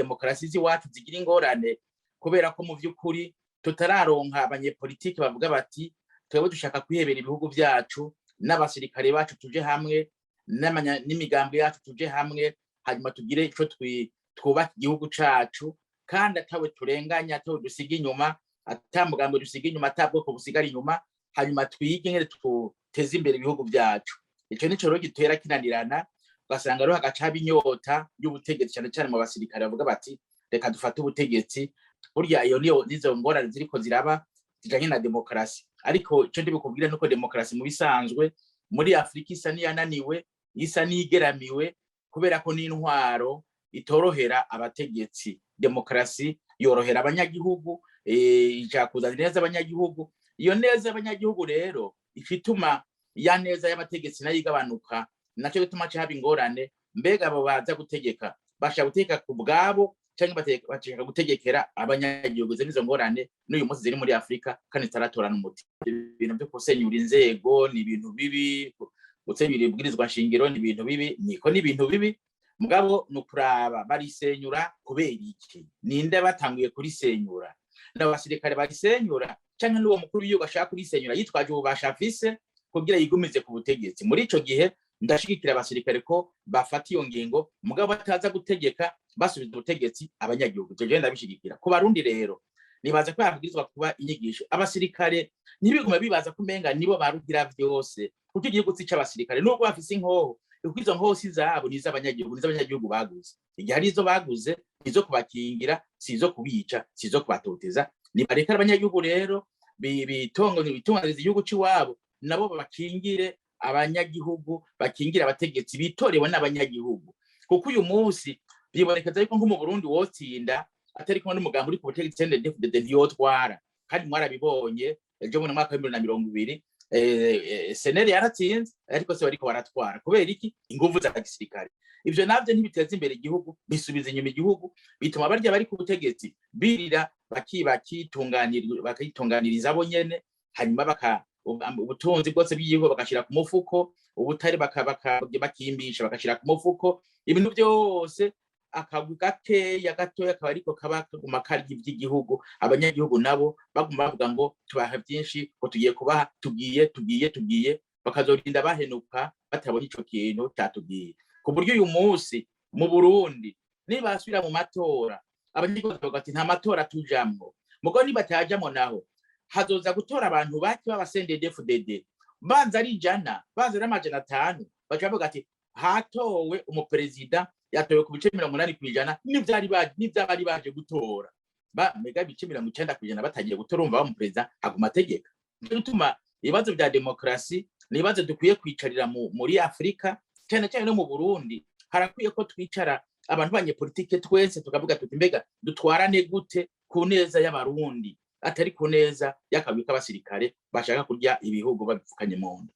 demokarasi z'iwacu zigira ingorane kubera ko mu vy'ukuri tutararonka abanyepolitiki bavuga bati twebwe dushaka kwihebera ibihugu byacu n'abasirikare bacu tuje hamwe n'imigambi yacu tuje hamwe hanyuma tugire ico twubaka igihugu cacu kandi atawe turenganya atawe dusiga inyuma atamugambo dusiga inyuma atabwoko busigara inyuma hanyuma twige ngere tuteze imbere ibihugu byacu. Ico nico rero gitera kinanirana ugasanga rero hagaca haba inyota y'ubutegetsi cyane cyane mu basirikare bavuga bati reka dufate ubutegetsi. Burya iyo nizo ngorane ziriko ziraba zijanye na demokarasi, ariko ico ndibikubwira nuko demokarasi mu bisanzwe muri Afrika isa niyananiwe, isa nigeramiwe kubera ko n'intwaro itorohera abategetsi. Demokarasi yorohera abanyagihugu, ijakuzanira neza abanyagihugu. Iyo neza y'abanyagihugu rero ifituma ya neza y'abategetsi nayo igabanuka, naco gituma haba ingorane. Mbega abo baza gutegeka bashaka gutegeka ku bwabo cyangwa bashaka gutegekera abanyagihugu? Izo ngorane n'uyu munsi ziri muri Afrika kandi taratorana umuti. Ibintu byo kusenyura inzego ni ibintu bibi, gusenyura ibwirizwa shingiro ni ibintu bibi, niko ni ibintu bibi. Mugabo nukuraba barisenyura kubera iki? Ninde batanguye kurisenyura? N'abasirikare barisenyura cyangwa n'uwo mukuru w'igihugu ashaka kurisenyura yitwaje ububasha afise kugira yigumize ku butegetsi? Muri ico gihe ndashigikira abasirikare ko bafata iyo ngingo, mugabo bataza gutegeka basubiza ubutegetsi abanyagihugu. Ivyo ndabishigikira. Ku Barundi rero nibaza ko yabwirizwa kuba inyigisho. Abasirikare ntibigume bibaza kumenga nibo barugira vyose, kuko igihugu cica abasirikare nubwo bafise inkoho, kuko izo nkoho si zabo, ni iz'abanyagihugu baguze. Igihe hari izo baguze izo kubakingira, si izo kubica, si izo kubatoteza. Nibareka abanyagihugu rero bitunganyiriza igihugu c'iwabo, nabo bakingire abanyagihugu, bakingira abategetsi bitorewe n'abanyagihugu. Kuko uyu munsi bibonekeza yuko nko mu Burundi wotsinda atari kumwe n'umugambi uri ku butegetsi ntiyotwara. Kandi mwarabibonye ejo mu mwaka wa 2020 seneri yaratsinze, ariko se bariko baratwara kubera iki? Inguvu za gisirikare. Ivyo navyo ntibiteza imbere igihugu, bisubiza inyuma igihugu, bituma barya bari ku butegetsi birira bakitunganiriza abo nyene, hanyuma ubutunzi bwose bw'igihugu bakashira ku mufuko, ubutari bakimbisha bakashira ku mufuko. Ibintu byose akagu gakeya gatoya akaba ariko kaba kaguma karya ivy'igihugu. Abanyagihugu nabo baguma bavuga ngo tubaha byinshi, ko tugiye kubaha, tugiye bakazorinda bahenuka batabona ico kintu cyatugiye. Ku buryo uyu munsi mu Burundi nibasubira mu matora, abanyagihugu bavuga ati nta matora tujamwo. Mugo nibatajamwo naho hazoza gutora abantu baki b'abasendedefudede, banza ari 100, banza ari 500, bacavuga ati hatowe umuperezida yatowe ku bice 80% n'ivyari baje gutora. Mega bice 90% batagiye gutora, umva mu perezida aguma ategeka. Nico gituma ibibazo bya demokarasi nibazo dukwiye kwicarira muri Afrika, cyane cyane no mu Burundi. Harakwiye ko twicara abantu banyepolitike twese tukavuga tuti mbega dutwarane gute ku neza y'abarundi, atari ku neza y'akabi k'abasirikare bashaka kurya ibihugu babifukanye mu nda.